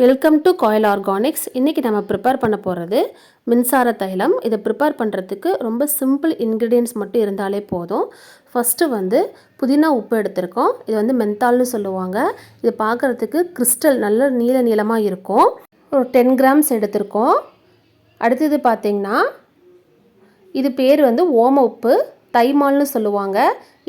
Welcome to KAAYAL organics. இன்றைக்கி நம்ம prepare பண்ண போகிறது மின்சார தைலம். இதை ப்ரிப்பேர் பண்ணுறதுக்கு ரொம்ப சிம்பிள் இன்க்ரீடியன்ட்ஸ் மட்டும் இருந்தாலே போதும். ஃபஸ்ட்டு புதினா உப்பு எடுத்திருக்கோம். இது மென்தால்னு சொல்லுவாங்க. இது பார்க்குறதுக்கு கிறிஸ்டல் நல்ல நீளமாக இருக்கும். ஒரு 10 கிராம்ஸ் எடுத்திருக்கோம். அடுத்தது பார்த்திங்கன்னா இது பேர் ஓம உப்பு, தைமால்னு சொல்லுவாங்க.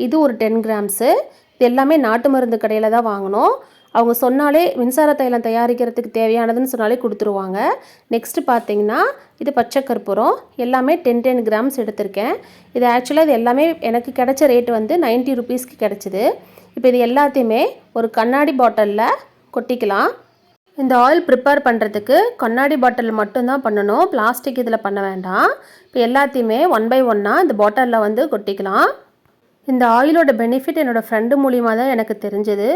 இது ஒரு 10 கிராம்ஸு. இது எல்லாமே நாட்டு மருந்து கடையில் தான் வாங்கணும். அவங்க சொன்னாலே மின்சார தைலம் தயாரிக்கிறதுக்கு தேவையானதுன்னு சொன்னாலே கொடுத்துருவாங்க. நெக்ஸ்ட்டு பார்த்திங்கன்னா இது பச்சை கற்பூரம், எல்லாமே 10 கிராம்ஸ் எடுத்திருக்கேன். இது ஆக்சுவலாக இது எல்லாமே எனக்கு கிடைச்ச ரேட் 90 ருபீஸ்க்கு கிடச்சிது. இப்போ இது எல்லாத்தையுமே ஒரு கண்ணாடி பாட்டிலில் கொட்டிக்கலாம். இந்த ஆயில் ப்ரிப்பேர் பண்ணுறதுக்கு கண்ணாடி பாட்டில் மட்டும்தான் பண்ணணும், பிளாஸ்டிக் இதில் பண்ண வேண்டாம். இப்போ எல்லாத்தையுமே 1 பை 1 இந்த பாட்டிலில் கொட்டிக்கலாம். இந்த ஆயிலோட பெனிஃபிட் என்னோடய ஃப்ரெண்டு மூலியமாக தான் எனக்கு தெரிஞ்சது.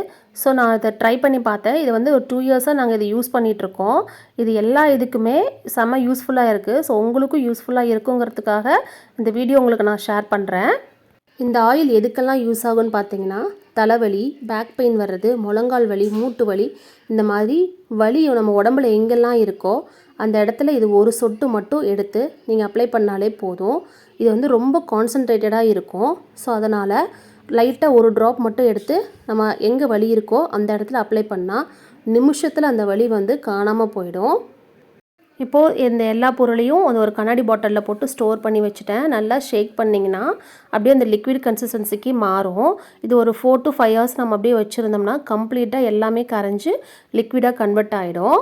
ஸோ நான் இதை ட்ரை பண்ணி பார்த்தேன். இது ஒரு 2 இயர்ஸாக நாங்கள் இதை யூஸ் பண்ணிகிட்ருக்கோம். இது எல்லா இதுக்குமே செம்ம யூஸ்ஃபுல்லாக இருக்குது. ஸோ உங்களுக்கும் யூஸ்ஃபுல்லாக இருக்குங்கிறதுக்காக இந்த வீடியோ உங்களுக்கு நான் ஷேர் பண்ணுறேன். இந்த ஆயில் எதுக்கெல்லாம் யூஸ் ஆகும்னு பார்த்தீங்கன்னா, தலைவலி, பேக் பெயின் வர்றது, முழங்கால் வலி, மூட்டு வலி, இந்த மாதிரி வலி நம்ம உடம்புல எங்கெல்லாம் இருக்கோ அந்த இடத்துல இது ஒரு சொட்டு மட்டும் எடுத்து நீங்கள் அப்ளை பண்ணாலே போதும். இது ரொம்ப கான்சன்ட்ரேட்டடாக இருக்கும். ஸோ அதனால் லைட்டாக ஒரு ட்ராப் மட்டும் எடுத்து நம்ம எங்கே வலி இருக்கோ அந்த இடத்துல அப்ளை பண்ணால் நிமிஷத்தில் அந்த வலி காணாமல் போயிடும். இப்போது இந்த எல்லா பொருளையும் ஒரு கண்ணாடி பாட்டிலில் போட்டு ஸ்டோர் பண்ணி வச்சுட்டேன். நல்லா ஷேக் பண்ணிங்கன்னா அப்படியே அந்த லிக்விட் கன்சிஸ்டன்சிக்கு மாறும். இது ஒரு 4 to 5 ஹவர்ஸ் நம்ம அப்படியே வச்சுருந்தோம்னா கம்ப்ளீட்டாக எல்லாமே கரைஞ்சி லிக்விடாக கன்வெர்ட் ஆகிடும்.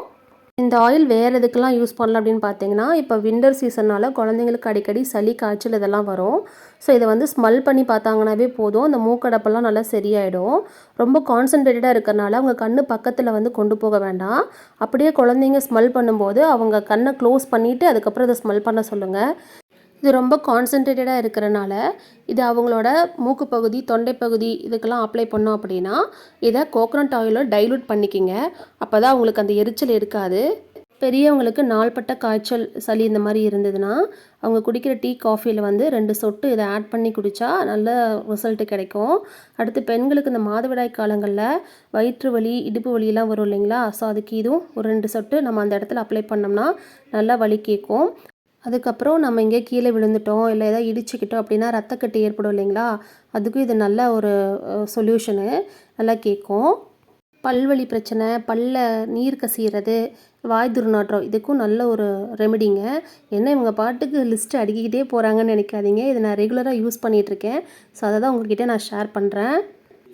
இந்த ஆயில் வேறு எதுக்கெல்லாம் யூஸ் பண்ணலாம் அப்படின்னு பார்த்தீங்கன்னா, இப்போ வின்டர் சீசனால் குழந்தைங்களுக்கு அடிக்கடி சளி, காய்ச்சல் இதெல்லாம் வரும். ஸோ இதை ஸ்மெல் பண்ணி பார்த்தாங்கன்னாவே போதும், அந்த மூக்கடப்பெல்லாம் நல்லா சரியாயிடும். ரொம்ப கான்சன்ட்ரேட்டடாக இருக்கிறனால அவங்க கண் பக்கத்தில் கொண்டு போக வேண்டாம். அப்படியே குழந்தைங்க ஸ்மெல் பண்ணும்போது அவங்க கண்ணை க்ளோஸ் பண்ணிவிட்டு அதுக்கப்புறம் இதை ஸ்மெல் பண்ண சொல்லுங்கள். இது ரொம்ப கான்சன்ட்ரேட்டடாக இருக்கிறனால இது அவங்களோட மூக்கு பகுதி, தொண்டை பகுதி இதுக்கெல்லாம் அப்ளை பண்ணோம் அப்படின்னா இதை கோகோனட் ஆயிலில் டைலூட் பண்ணிக்கிங்க. அப்போ தான் அவங்களுக்கு அந்த எரிச்சல் இருக்காது. பெரியவங்களுக்கு நாள்பட்ட காய்ச்சல், சளி இந்த மாதிரி இருந்ததுன்னா அவங்க குடிக்கிற டீ, காஃபியில் 2 சொட்டு இதை ஆட் பண்ணி குடித்தா நல்ல ரிசல்ட்டு கிடைக்கும். அடுத்து பெண்களுக்கு இந்த மாதவிடாய் காலங்களில் வயிற்று வலி, இடுப்பு வலியெல்லாம் வரும் இல்லைங்களா? ஸோ அதுக்கு இதுவும் ஒரு 2 சொட்டு நம்ம அந்த இடத்துல அப்ளை பண்ணோம்னா நல்லா வலி கேட்கும். அதுக்கப்புறம் நம்ம எங்கேயோ கீழே விழுந்துட்டோம், இல்லை ஏதாவது இடிச்சுக்கிட்டோம் அப்படின்னா ரத்தக்கட்டு ஏற்படும் இல்லைங்களா? அதுக்கும் இது நல்ல ஒரு சொல்யூஷனு, நல்லா கேட்கும். பல்வலி பிரச்சனை, நீர் கசிகிறது, வாய் துர்நாற்றம் இதுக்கும் நல்ல ஒரு ரெமெடிங்க. என்ன இவங்க பாட்டுக்கு லிஸ்ட்டு அடுக்கிக்கிட்டே போகிறாங்கன்னு நினைக்காதீங்க. இதை நான் ரெகுலராக யூஸ் பண்ணிகிட்ருக்கேன். ஸோ அதை தான் உங்கள்கிட்ட நான் ஷேர் பண்ணுறேன்.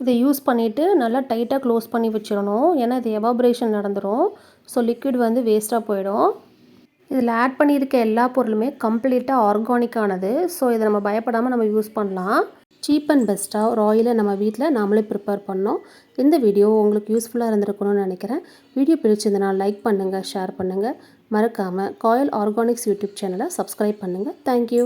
இதை யூஸ் பண்ணிவிட்டு நல்லா டைட்டாக க்ளோஸ் பண்ணி வச்சிடணும். ஏன்னா இது எவாப்ரேஷன் நடந்துடும். ஸோ லிக்விட் வேஸ்ட்டாக போயிடும். இதில் ஆட் பண்ணியிருக்க எல்லா பொருளுமே கம்ப்ளீட்டாக ஆர்கானிக்கானது. ஸோ இதை நம்ம பயப்படாமல் நம்ம யூஸ் பண்ணலாம். சீப் அண்ட் பெஸ்ட்டாக ஒரு ஆயிலை நம்ம வீட்டில் நாமளே ப்ரிப்பேர் பண்ணோம். இந்த வீடியோ உங்களுக்கு யூஸ்ஃபுல்லாக இருந்திருக்கணும்னு நினைக்கிறேன். வீடியோ பிடிச்சிருந்தனா லைக் பண்ணுங்கள், ஷேர் பண்ணுங்கள். மறக்காமல் KAAYAL ஆர்கானிக்ஸ் யூடியூப் சேனலை சப்ஸ்கிரைப் பண்ணுங்கள். தேங்க்யூ.